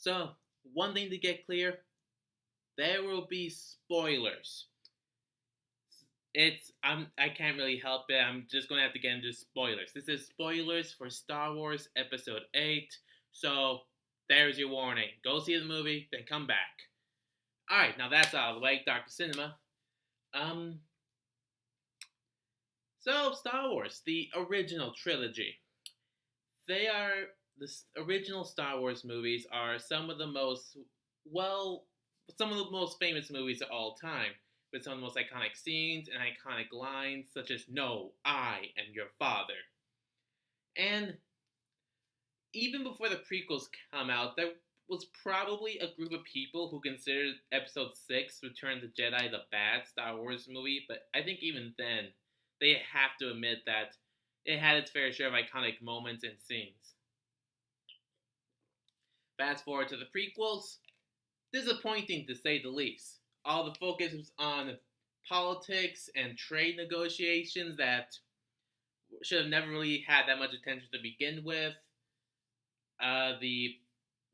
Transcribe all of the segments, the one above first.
So, one thing to get clear, there will be spoilers. I can't really help it. I'm just gonna have to get into spoilers. This is spoilers for Star Wars Episode 8. So there's your warning. Go see the movie, then come back. Alright, now that's out of the way, Dr. Cinema. Um so Star Wars, the original trilogy. They are original Star Wars movies are well some of the most famous movies of all time, with some of the most iconic scenes and iconic lines such as "No, I am your father." And even before the prequels come out, there was probably a group of people who considered Episode 6, Return of the Jedi, the bad Star Wars movie, but I think even then, they have to admit that it had its fair share of iconic moments and scenes. Fast forward to the prequels, disappointing to say the least. All the focus was on politics and trade negotiations that should have never really had that much attention to begin with. The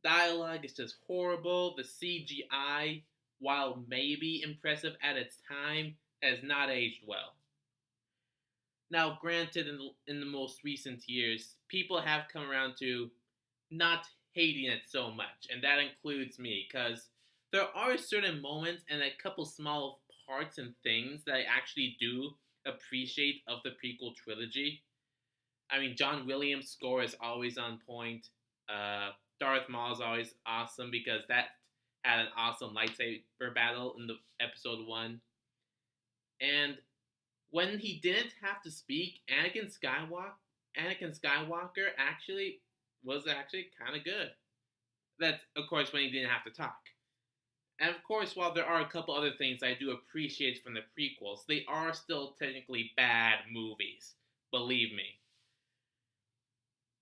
dialogue is just horrible. The CGI, while maybe impressive at its time, has not aged well. Now, granted, in the most recent years, people have come around to not hating it so much, and that includes me, because there are certain moments and a couple small parts and things that I actually do appreciate of the prequel trilogy. I mean, John Williams' score is always on point. Darth Maul is always awesome because that had an awesome lightsaber battle in the episode 1. And when he didn't have to speak, Anakin Skywalker actually was kind of good. That's, of course, when he didn't have to talk. And of course, while there are a couple other things I do appreciate from the prequels, they are still technically bad movies. Believe me.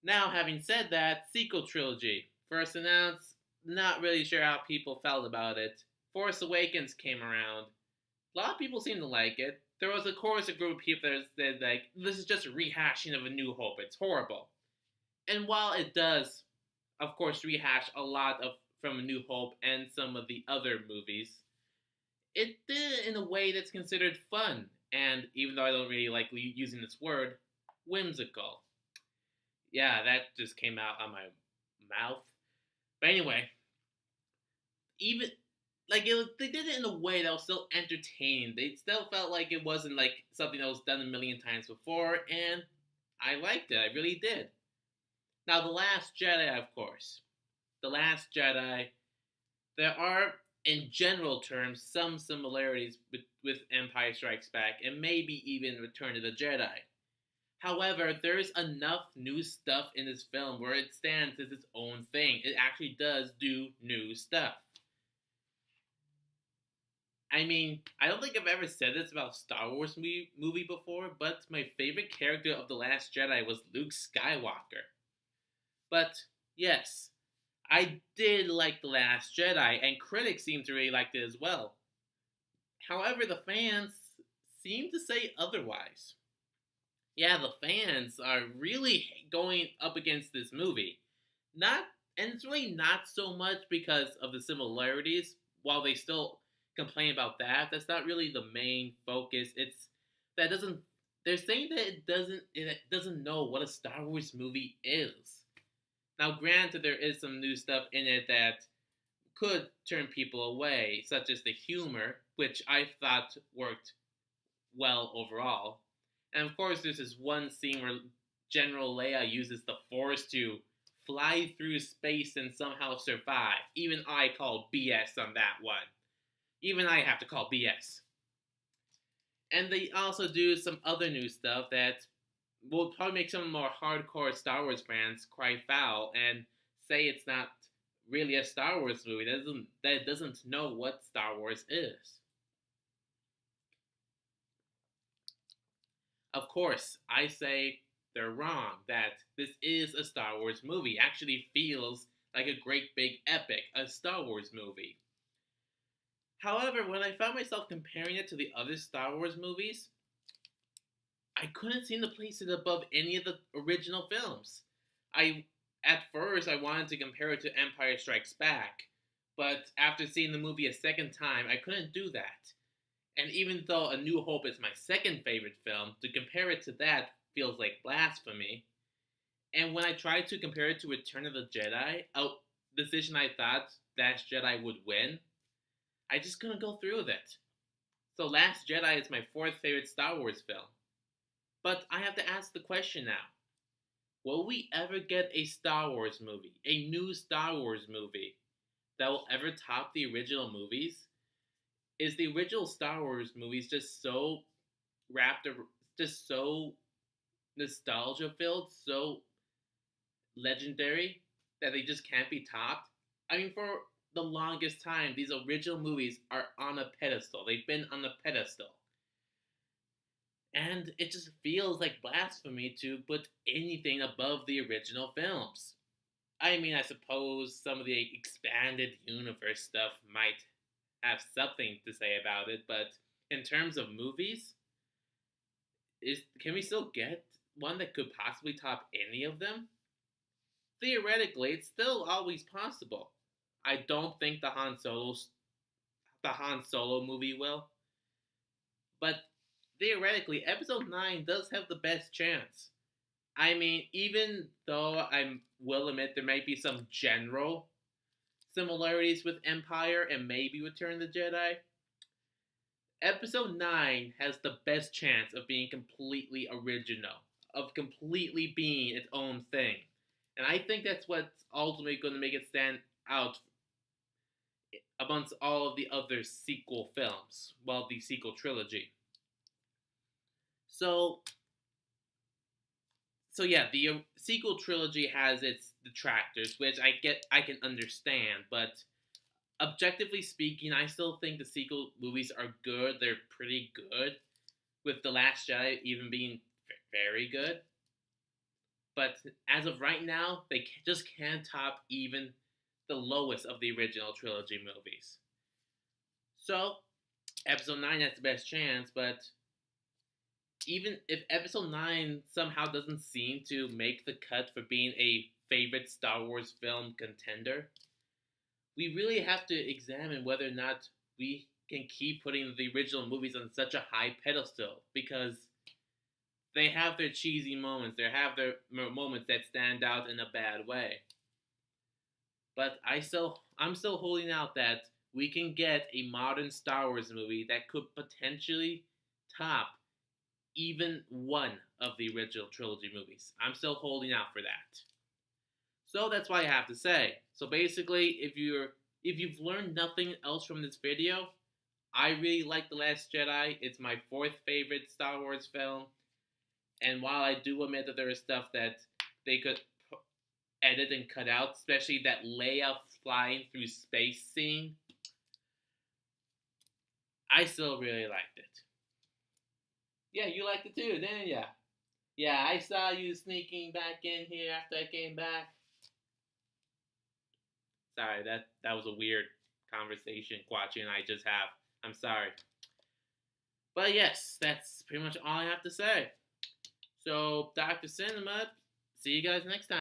Now, having said that, sequel trilogy. First announced, not really sure how people felt about it. Force Awakens came around. A lot of people seem to like it. There was, of course, a group of people that said, like, this is just a rehashing of A New Hope. It's horrible. And while it does, of course, rehash a lot of from A New Hope and some of the other movies, it did it in a way that's considered fun, and even though I don't really like using this word, whimsical. Yeah, that just came out on my mouth. But anyway, even they did it in a way that was still entertaining. They still felt like it wasn't like something that was done a million times before, and I liked it. I really did. Now, The Last Jedi, of course. The Last Jedi, there are, in general terms, some similarities with Empire Strikes Back, and maybe even Return of the Jedi. However, there's enough new stuff in this film where it stands as its own thing. It actually does do new stuff. I mean, I don't think I've ever said this about a Star Wars movie before, but my favorite character of The Last Jedi was Luke Skywalker. But, yes, I did like The Last Jedi, and critics seem to really like it as well. However, the fans seem to say otherwise. Yeah, the fans are really going up against this movie. And it's really not so much because of the similarities, while they still complain about that. That's not really the main focus. They're saying that it doesn't know what a Star Wars movie is. Now, granted, there is some new stuff in it that could turn people away, such as the humor, which I thought worked well overall. And of course, there's this one scene where General Leia uses the Force to fly through space and somehow survive. Even I call BS on that one. Even I have to call BS. And they also do some other new stuff that will probably make some more hardcore Star Wars fans cry foul and say it's not really a Star Wars movie that doesn't know what Star Wars is. Of course, I say they're wrong, that this is a Star Wars movie. It actually feels like a great big epic, a Star Wars movie. However, when I found myself comparing it to the other Star Wars movies, I couldn't seem to place it above any of the original films. at first I wanted to compare it to Empire Strikes Back, but after seeing the movie a second time, I couldn't do that. And even though A New Hope is my second favorite film, to compare it to that feels like blasphemy. And when I tried to compare it to Return of the Jedi, a decision I thought Last Jedi would win, I just couldn't go through with it. So Last Jedi is my fourth favorite Star Wars film. But I have to ask the question now. Will we ever get a Star Wars movie, a new Star Wars movie, that will ever top the original movies? Is the original Star Wars movies just so wrapped, just so nostalgia filled, so legendary that they just can't be topped? I mean, for the longest time, these original movies are on a pedestal. They've been on a pedestal. And it just feels like blasphemy to put anything above the original films. I mean, I suppose some of the expanded universe stuff might have something to say about it, but in terms of movies, can we still get one that could possibly top any of them? Theoretically, it's still always possible. I don't think the Han Solo movie will, but theoretically, Episode 9 does have the best chance. I mean, even though I will admit there might be some general similarities with Empire and maybe Return of the Jedi, Episode 9 has the best chance of being completely original, of completely being its own thing. And I think that's what's ultimately going to make it stand out amongst all of the other sequel films, well, the sequel trilogy. So, so yeah, the sequel trilogy has its detractors, which I can understand, but objectively speaking, I still think the sequel movies are good. They're pretty good, with The Last Jedi even being very good. But as of right now, they just can't top even the lowest of the original trilogy movies. So, Episode 9 has the best chance, but even if Episode 9 somehow doesn't seem to make the cut for being a favorite Star Wars film contender, we really have to examine whether or not we can keep putting the original movies on such a high pedestal, because they have their cheesy moments, they have their moments that stand out in a bad way. But I'm still holding out that we can get a modern Star Wars movie that could potentially top even one of the original trilogy movies. I'm still holding out for that. So that's what I have to say. So basically, if you've learned nothing else from this video, I really like The Last Jedi. It's my fourth favorite Star Wars film. And while I do admit that there is stuff that they could edit and cut out, especially that Leia flying through space scene, I still really liked it. Yeah, you liked it too, didn't ya? Yeah, I saw you sneaking back in here after I came back. Sorry, that was a weird conversation Quachi and I just have. I'm sorry. But yes, that's pretty much all I have to say. So, Dr. Cinema, see you guys next time.